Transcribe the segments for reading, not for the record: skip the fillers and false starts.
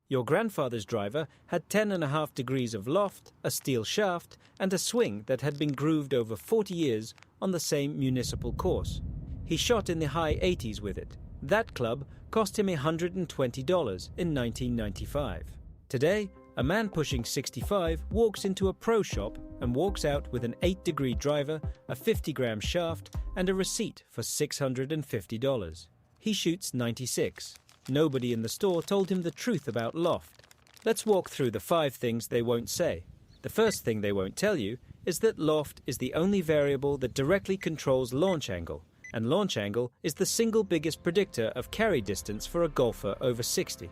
Your grandfather's driver had 10.5 degrees of loft, a steel shaft, and a swing that had been grooved over 40 years on the same municipal course. He shot in the high 80s with it. That club cost him $120 in 1995. Today, a man pushing 65 walks into a pro shop and walks out with an 8-degree driver, a 50-gram shaft, and a receipt for $650. He shoots 96. Nobody in the store told him the truth about Loft. Let's walk through the 5 things they won't say. The first thing they won't tell you is that Loft is the only variable that directly controls launch angle, and launch angle is the single biggest predictor of carry distance for a golfer over 60.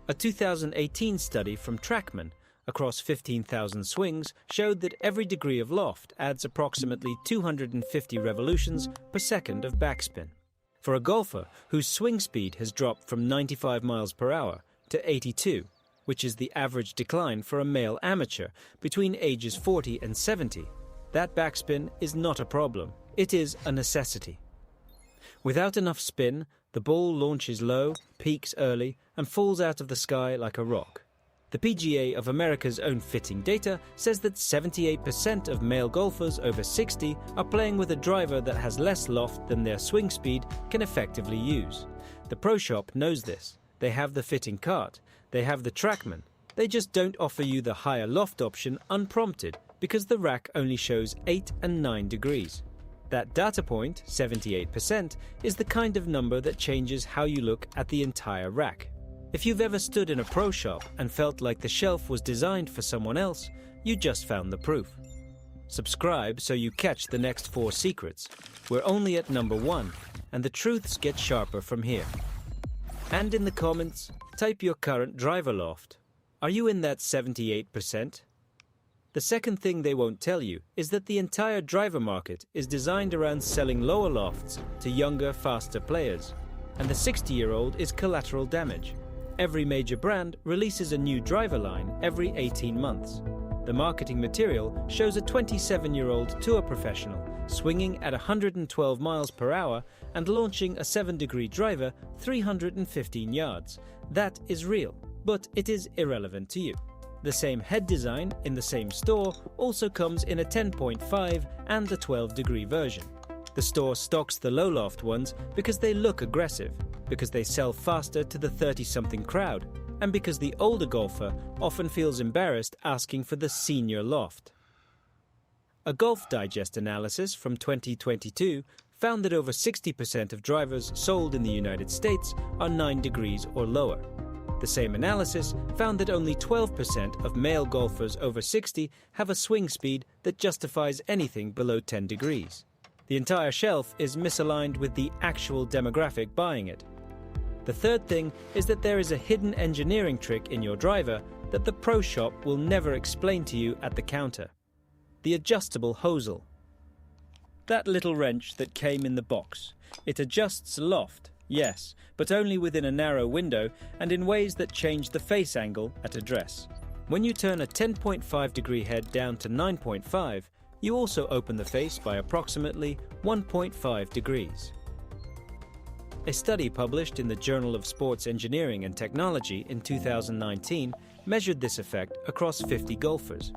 A 2018 study from TrackMan across 15,000 swings showed that every degree of loft adds approximately 250 revolutions per second of backspin. For a golfer whose swing speed has dropped from 95 miles per hour to 82, which is the average decline for a male amateur between ages 40 and 70, that backspin is not a problem. It is a necessity. Without enough spin, the ball launches low, peaks early, and falls out of the sky like a rock. The PGA of America's own fitting data says that 78% of male golfers over 60 are playing with a driver that has less loft than their swing speed can effectively use. The pro shop knows this. They have the fitting cart. They have the TrackMan. They just don't offer you the higher loft option unprompted because the rack only shows 8 and 9 degrees. That data point, 78%, is the kind of number that changes how you look at the entire rack. If you've ever stood in a pro shop and felt like the shelf was designed for someone else, you just found the proof. Subscribe so you catch the next 4 secrets. We're only at number 1, and the truths get sharper from here. And in the comments, type your current driver loft. Are you in that 78%? The second thing they won't tell you is that the entire driver market is designed around selling lower lofts to younger, faster players. And the 60-year-old is collateral damage. Every major brand releases a new driver line every 18 months. The marketing material shows a 27-year-old tour professional swinging at 112 miles per hour and launching a 7-degree driver 315 yards. That is real, but it is irrelevant to you. The same head design in the same store also comes in a 10.5 and a 12-degree version. The store stocks the low loft ones because they look aggressive, because they sell faster to the 30-something crowd, and because the older golfer often feels embarrassed asking for the senior loft. A Golf Digest analysis from 2022 found that over 60% of drivers sold in the United States are 9 degrees or lower. The same analysis found that only 12% of male golfers over 60 have a swing speed that justifies anything below 10 degrees. The entire shelf is misaligned with the actual demographic buying it. The third thing is that there is a hidden engineering trick in your driver that the pro shop will never explain to you at the counter. The adjustable hosel. That little wrench that came in the box. It adjusts loft, yes, but only within a narrow window and in ways that change the face angle at address. When you turn a 10.5 degree head down to 9.5, you also open the face by approximately 1.5 degrees. A study published in the Journal of Sports Engineering and Technology in 2019 measured this effect across 50 golfers.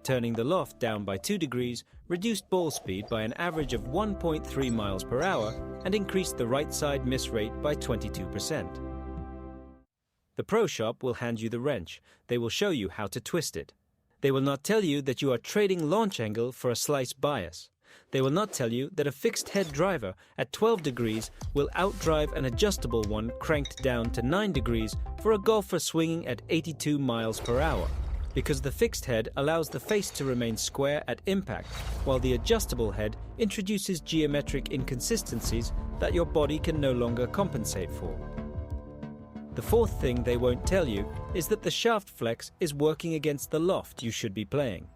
Turning the loft down by 2 degrees reduced ball speed by an average of 1.3 miles per hour and increased the right side miss rate by 22%. The pro shop will hand you the wrench. They will show you how to twist it. They will not tell you that you are trading launch angle for a slice bias. They will not tell you that a fixed head driver at 12 degrees will outdrive an adjustable one cranked down to 9 degrees for a golfer swinging at 82 miles per hour, because the fixed head allows the face to remain square at impact, while the adjustable head introduces geometric inconsistencies that your body can no longer compensate for. The fourth thing they won't tell you is that the shaft flex is working against the loft you should be playing.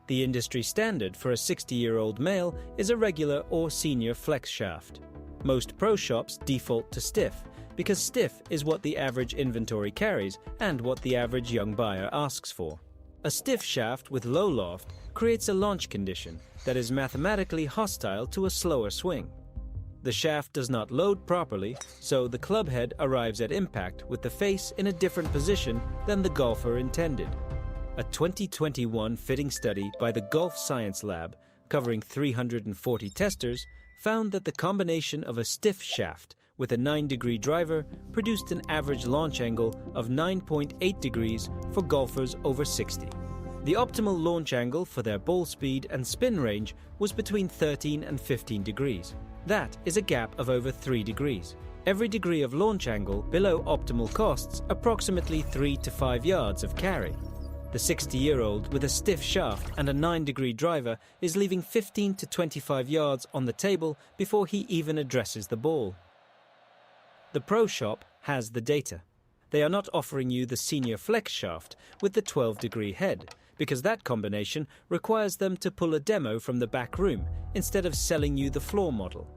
The industry standard for a 60-year-old male is a regular or senior flex shaft. Most pro shops default to stiff, because stiff is what the average inventory carries and what the average young buyer asks for. A stiff shaft with low loft creates a launch condition that is mathematically hostile to a slower swing. The shaft does not load properly, so the club head arrives at impact with the face in a different position than the golfer intended. A 2021 fitting study by the Golf Science Lab, covering 340 testers, found that the combination of a stiff shaft with a 9-degree driver produced an average launch angle of 9.8 degrees for golfers over 60. The optimal launch angle for their ball speed and spin range was between 13 and 15 degrees. That is a gap of over 3 degrees. Every degree of launch angle below optimal costs approximately 3 to 5 yards of carry. The 60-year-old with a stiff shaft and a 9-degree driver is leaving 15 to 25 yards on the table before he even addresses the ball. The Pro Shop has the data. They are not offering you the Senior Flex shaft with the 12-degree head, because that combination requires them to pull a demo from the back room instead of selling you the floor model.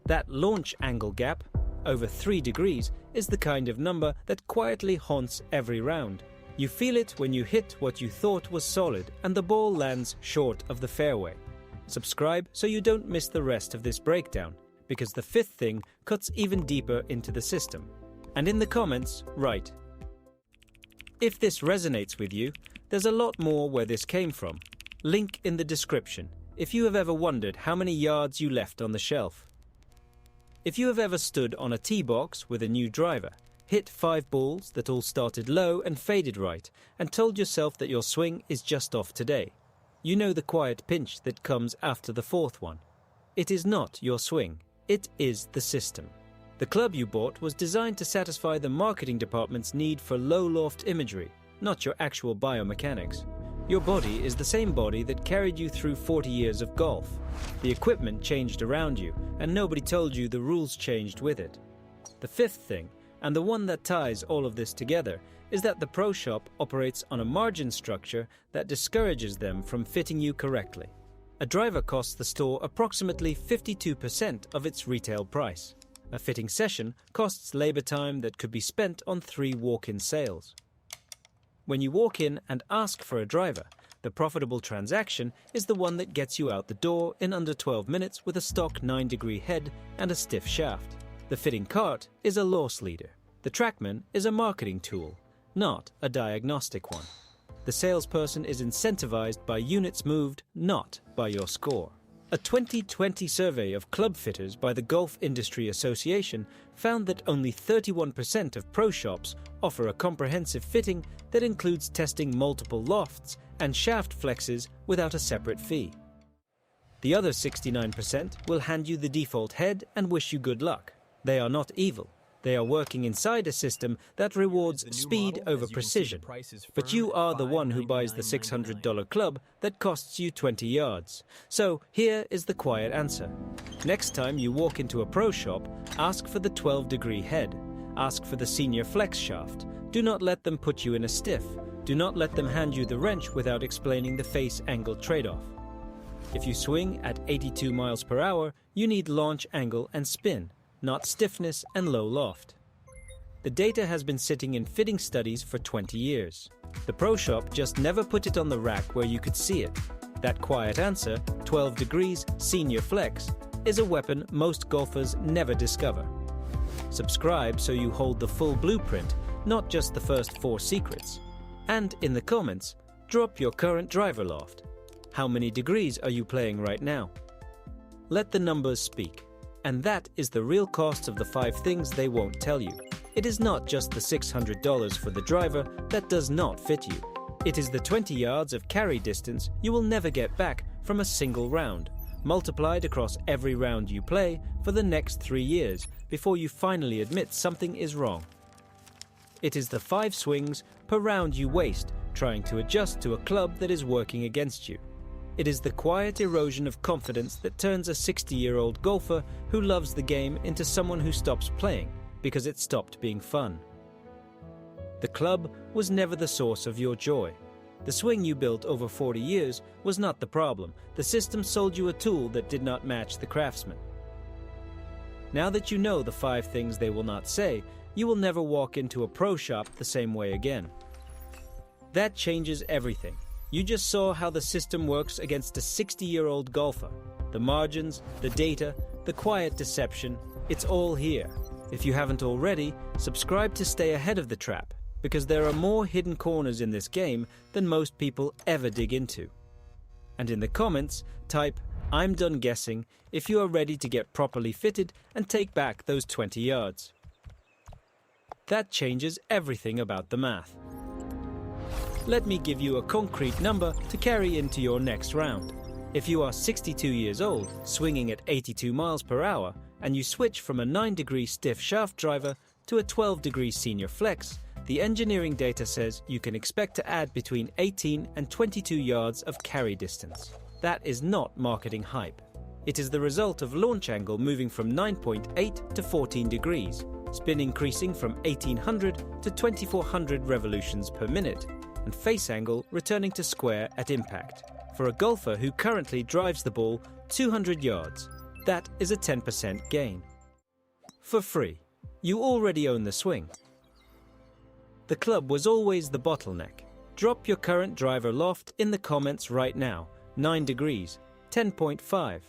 That launch angle gap, over 3 degrees, is the kind of number that quietly haunts every round. You feel it when you hit what you thought was solid and the ball lands short of the fairway. Subscribe so you don't miss the rest of this breakdown, because the fifth thing cuts even deeper into the system. And in the comments, write. If this resonates with you, there's a lot more where this came from. Link in the description if you have ever wondered how many yards you left on the shelf. If you have ever stood on a tee box with a new driver, hit 5 balls that all started low and faded right, and told yourself that your swing is just off today, you know the quiet pinch that comes after the 4th one. It is not your swing, it is the system. The club you bought was designed to satisfy the marketing department's need for low loft imagery, not your actual biomechanics. Your body is the same body that carried you through 40 years of golf. The equipment changed around you, and nobody told you the rules changed with it. The fifth thing, and the one that ties all of this together, is that the Pro Shop operates on a margin structure that discourages them from fitting you correctly. A driver costs the store approximately 52% of its retail price. A fitting session costs labor time that could be spent on 3 walk-in sales. When you walk in and ask for a driver, the profitable transaction is the one that gets you out the door in under 12 minutes with a stock 9-degree head and a stiff shaft. The fitting cart is a loss leader. The TrackMan is a marketing tool, not a diagnostic one. The salesperson is incentivized by units moved, not by your score. A 2020 survey of club fitters by the Golf Industry Association found that only 31% of pro shops offer a comprehensive fitting that includes testing multiple lofts and shaft flexes without a separate fee. The other 69% will hand you the default head and wish you good luck. They are not evil. They are working inside a system that rewards speed over precision. But you are the one who buys the $600 club that costs you 20 yards. So here is the quiet answer. Next time you walk into a pro shop, ask for the 12-degree head. Ask for the Senior Flex shaft. Do not let them put you in a stiff. Do not let them hand you the wrench without explaining the face angle trade-off. If you swing at 82 miles per hour, you need launch angle and spin, not stiffness and low loft. The data has been sitting in fitting studies for 20 years. The Pro Shop just never put it on the rack where you could see it. That quiet answer, 12 degrees, Senior Flex, is a weapon most golfers never discover. Subscribe so you hold the full blueprint, not just the first 4 secrets. And in the comments, drop your current driver loft. How many degrees are you playing right now? Let the numbers speak. And that is the real cost of the 5 things they won't tell you. It is not just the $600 for the driver that does not fit you. It is the 20 yards of carry distance you will never get back from a single round, multiplied across every round you play for the next 3 years before you finally admit something is wrong. It is the 5 swings per round you waste trying to adjust to a club that is working against you. It is the quiet erosion of confidence that turns a 60-year-old golfer who loves the game into someone who stops playing because it stopped being fun. The club was never the source of your joy. The swing you built over 40 years was not the problem. The system sold you a tool that did not match the craftsman. Now that you know the 5 things they will not say, you will never walk into a pro shop the same way again. That changes everything. You just saw how the system works against a 60-year-old golfer. The margins, the data, The quiet deception, it's all here. If you haven't already, subscribe to stay ahead of the trap, because there are more hidden corners in this game than most people ever dig into. And in the comments, type, "I'm done guessing," if you are ready to get properly fitted and take back those 20 yards. That changes everything about the math. Let me give you a concrete number to carry into your next round. If you are 62 years old, swinging at 82 miles per hour, and you switch from a 9-degree stiff shaft driver to a 12-degree senior flex, the engineering data says you can expect to add between 18 and 22 yards of carry distance. That is not marketing hype. It is the result of launch angle moving from 9.8 to 14 degrees, spin increasing from 1800 to 2400 revolutions per minute, and face angle returning to square at impact. For a golfer who currently drives the ball 200 yards, that is a 10% gain. For free. You already own the swing. The club was always the bottleneck. Drop your current driver loft in the comments right now. 9 degrees, 10.5,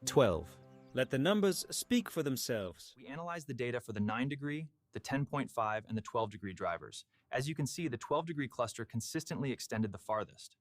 12. Let the numbers speak for themselves. We analyzed the data for the 9-degree, the 10.5, and the 12-degree drivers. As you can see, the 12-degree cluster consistently extended the farthest.